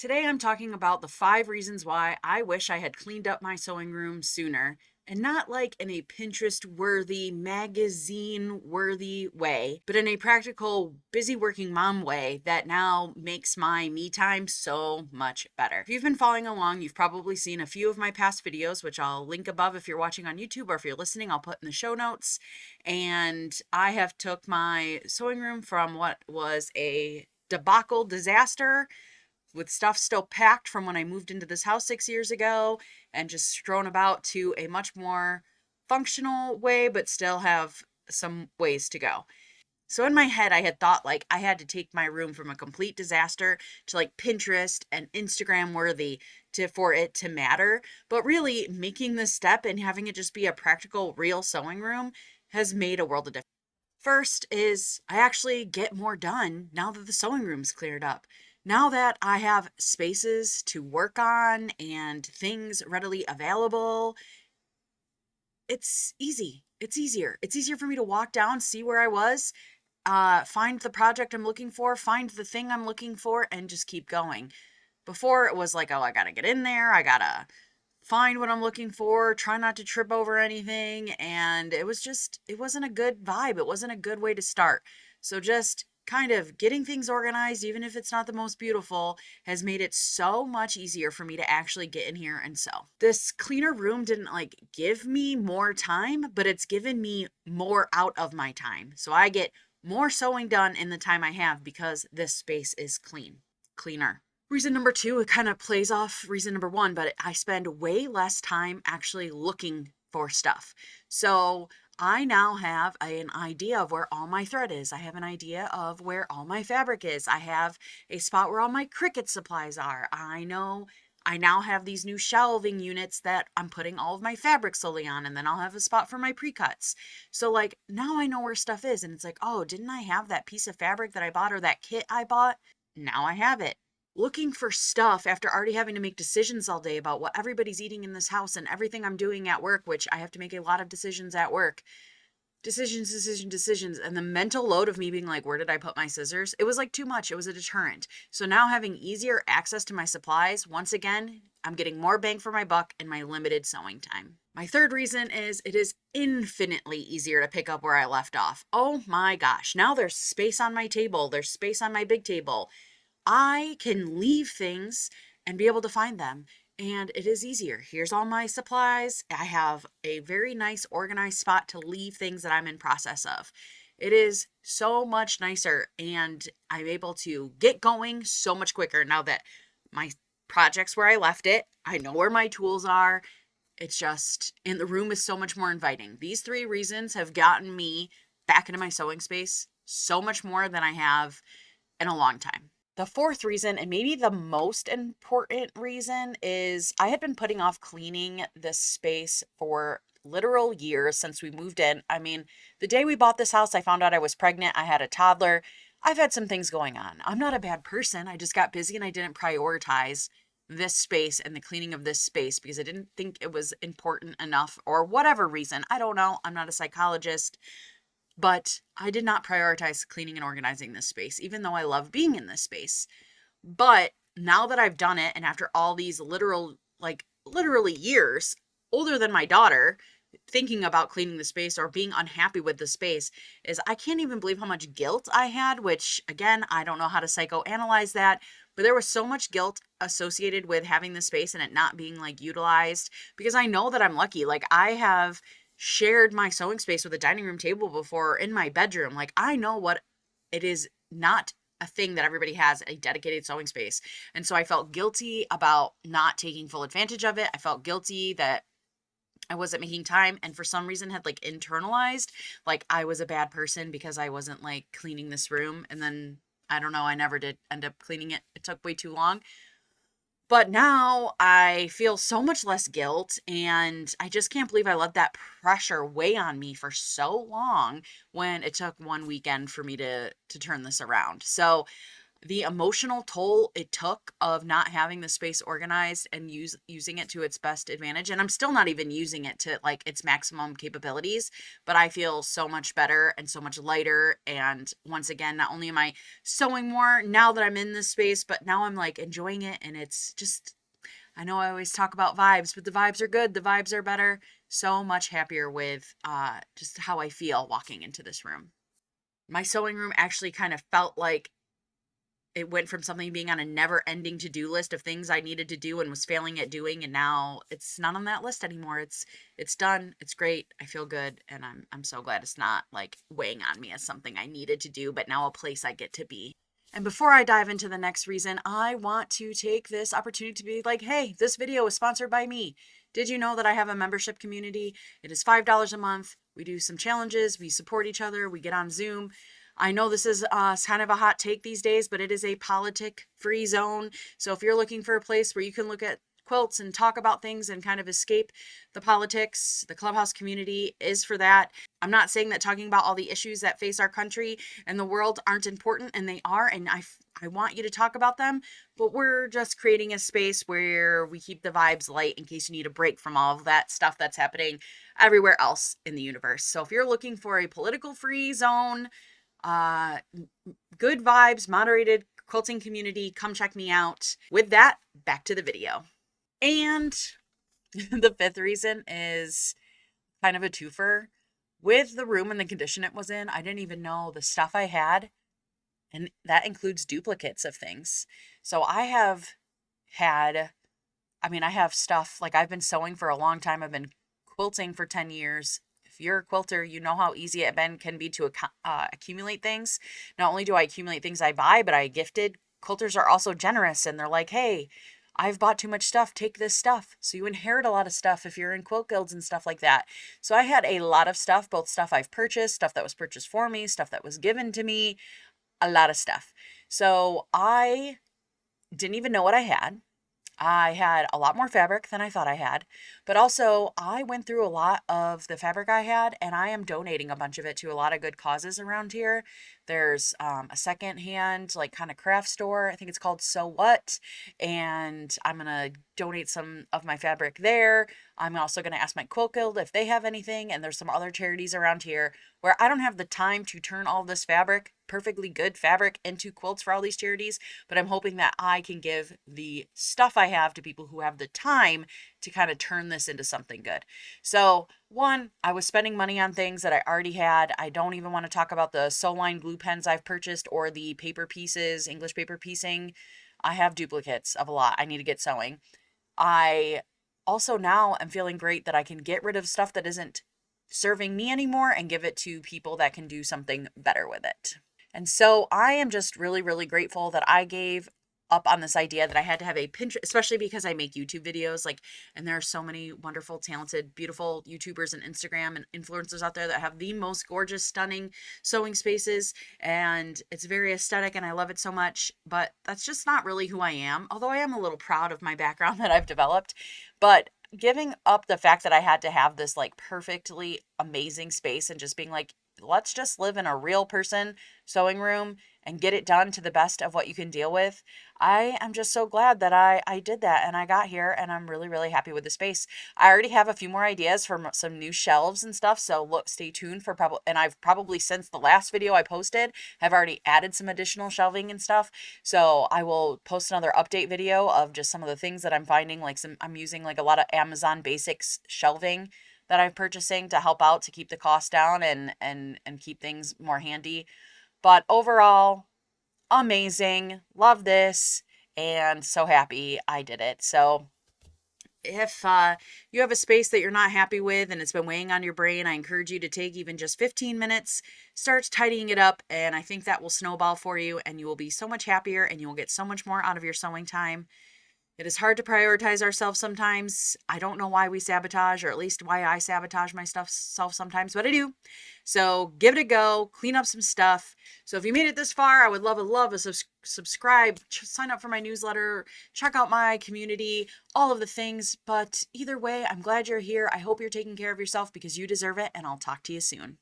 Today I'm talking about the 5 reasons why I wish I had cleaned up my sewing room sooner, and not like in a Pinterest worthy, magazine worthy way, but in a practical, busy working mom way that now makes my me time so much better. If you've been following along, you've probably seen a few of my past videos, which I'll link above if you're watching on YouTube, or if you're listening, I'll put in the show notes. And I have took my sewing room from what was a debacle disaster with stuff still packed from when I moved into this house 6 years ago and just strewn about to a much more functional way, but still have some ways to go. So in my head, I had thought like I had to take my room from a complete disaster to like Pinterest and Instagram worthy for it to matter. But really, making this step and having it just be a practical, real sewing room has made a world of difference. First is I actually get more done now that the sewing room's cleared up. Now that I have spaces to work on and things readily available, it's easy. It's easier. It's easier for me to walk down, see where I was, find the project I'm looking for, find the thing I'm looking for, and just keep going. Before it was like, oh, I gotta get in there, I gotta find what I'm looking for, try not to trip over anything. And it wasn't a good vibe. It wasn't a good way to start. So just kind of getting things organized, even if it's not the most beautiful, has made it so much easier for me to actually get in here and sew. This cleaner room didn't like give me more time, but it's given me more out of my time. So I get more sewing done in the time I have because this space is cleaner. Reason number 2, it kind of plays off reason number 1, but I spend way less time actually looking for stuff. So I now have an idea of where all my thread is. I have an idea of where all my fabric is. I have a spot where all my Cricut supplies are. I know I now have these new shelving units that I'm putting all of my fabric slowly on, and then I'll have a spot for my pre-cuts. So like now I know where stuff is, and it's like, oh, didn't I have that piece of fabric that I bought or that kit I bought? Now I have it. Looking for stuff after already having to make decisions all day about what everybody's eating in this house and everything I'm doing at work, which I have to make a lot of decisions at work. Decisions. And the mental load of me being like, where did I put my scissors? It was like too much. It was a deterrent. So now having easier access to my supplies, once again, I'm getting more bang for my buck in my limited sewing time. My third reason is it is infinitely easier to pick up where I left off. Oh my gosh. Now there's space on my table. There's space on my big table. I can leave things and be able to find them. And it is easier. Here's all my supplies. I have a very nice organized spot to leave things that I'm in process of. It is so much nicer, and I'm able to get going so much quicker now that my project's where I left it. I know where my tools are. It's just, and the room is so much more inviting. These 3 reasons have gotten me back into my sewing space so much more than I have in a long time. The 4th reason, and maybe the most important reason, is I had been putting off cleaning this space for literal years since we moved in. I mean, the day we bought this house, I found out I was pregnant. I had a toddler. I've had some things going on. I'm not a bad person. I just got busy and I didn't prioritize this space and the cleaning of this space because I didn't think it was important enough, or whatever reason. I don't know. I'm not a psychologist. But I did not prioritize cleaning and organizing this space, even though I love being in this space. But now that I've done it, and after all these literally years, older than my daughter, thinking about cleaning the space or being unhappy with the space, is I can't even believe how much guilt I had, which again, I don't know how to psychoanalyze that, but there was so much guilt associated with having the space and it not being like utilized, because I know that I'm lucky. Like I have shared my sewing space with a dining room table before in my bedroom. Like I know what it is, not a thing that everybody has a dedicated sewing space. And so I felt guilty about not taking full advantage of it. I felt guilty that I wasn't making time, and for some reason had like internalized like I was a bad person because I wasn't like cleaning this room. And then I don't know, I never did end up cleaning it. It took way too long. But now I feel so much less guilt, and I just can't believe I let that pressure weigh on me for so long when it took one weekend for me to turn this around. So the emotional toll it took of not having the space organized and using it to its best advantage. And I'm still not even using it to like its maximum capabilities, but I feel so much better and so much lighter. And once again, not only am I sewing more now that I'm in this space, but now I'm like enjoying it. And it's just, I know I always talk about vibes, but the vibes are good. The vibes are better. So much happier with just how I feel walking into this room. My sewing room actually kind of felt like it went from something being on a never ending to-do list of things I needed to do and was failing at doing, and now it's not on that list anymore. It's done. It's great. I feel good, and I'm so glad it's not like weighing on me as something I needed to do, but now a place I get to be. And before I dive into the next reason, I want to take this opportunity to be like, hey, this video is sponsored by me. Did you know that I have a membership community? It is $5 a month. We do some challenges. We support each other. We get on Zoom. I know this is kind of a hot take these days, but it is a politic-free zone. So if you're looking for a place where you can look at quilts and talk about things and kind of escape the politics, the Clubhouse community is for that. I'm not saying that talking about all the issues that face our country and the world aren't important, and they are, and I want you to talk about them, but we're just creating a space where we keep the vibes light in case you need a break from all of that stuff that's happening everywhere else in the universe. So if you're looking for a political-free zone, uh good vibes, moderated quilting community, come check me out. With that, back to the video. And the fifth reason is kind of a twofer. With the room and the condition it was in, I didn't even know the stuff I had, and that includes duplicates of things. So I have had, I have stuff like I've been sewing for a long time. I've been quilting for 10 years. If you're a quilter, you know how easy it can be to accumulate things. Not only do I accumulate things I buy, but I gifted. Quilters are also generous, and they're like, hey, I've bought too much stuff. Take this stuff. So you inherit a lot of stuff if you're in quilt guilds and stuff like that. So I had a lot of stuff, both stuff I've purchased, stuff that was purchased for me, stuff that was given to me, a lot of stuff. So I didn't even know what I had. I had a lot more fabric than I thought I had, but also I went through a lot of the fabric I had, and I am donating a bunch of it to a lot of good causes around here. There's a secondhand, like kind of craft store. I think it's called So What, and I'm gonna donate some of my fabric there. I'm also gonna ask my quilt guild if they have anything, and there's some other charities around here where I don't have the time to turn all this fabric, perfectly good fabric, into quilts for all these charities, but I'm hoping that I can give the stuff I have to people who have the time to kind of turn this into something good. So one, I was spending money on things that I already had. I don't even want to talk about the Sew Line glue pens I've purchased or the paper pieces, English paper piecing. I have duplicates of a lot I need to get sewing. I also now am feeling great that I can get rid of stuff that isn't serving me anymore and give it to people that can do something better with it. And so I am just really, really grateful that I gave up on this idea that I had to have a Pinterest, especially because I make YouTube videos, like, and there are so many wonderful, talented, beautiful YouTubers and Instagram and influencers out there that have the most gorgeous, stunning sewing spaces, and it's very aesthetic and I love it so much, but that's just not really who I am. Although I am a little proud of my background that I've developed, but giving up the fact that I had to have this like perfectly amazing space and just being like, let's just live in a real person sewing room and get it done to the best of what you can deal with. I am just so glad that I did that and I got here, and I'm really, really happy with the space. I already have a few more ideas for some new shelves and stuff. So look, stay tuned for and I've probably since the last video I posted have already added some additional shelving and stuff. So I will post another update video of just some of the things that I'm finding, like I'm using like a lot of Amazon Basics shelving that I'm purchasing to help out to keep the cost down and keep things more handy. But overall, amazing. Love this. And so happy I did it. So if you have a space that you're not happy with and it's been weighing on your brain, I encourage you to take even just 15 minutes, start tidying it up, and I think that will snowball for you, and you will be so much happier and you will get so much more out of your sewing time. It is hard to prioritize ourselves sometimes. I don't know why we sabotage, or at least why I sabotage my self sometimes, but I do. So give it a go, clean up some stuff. So if you made it this far, I would love a subscribe, sign up for my newsletter, check out my community, all of the things. But either way, I'm glad you're here. I hope you're taking care of yourself because you deserve it, and I'll talk to you soon.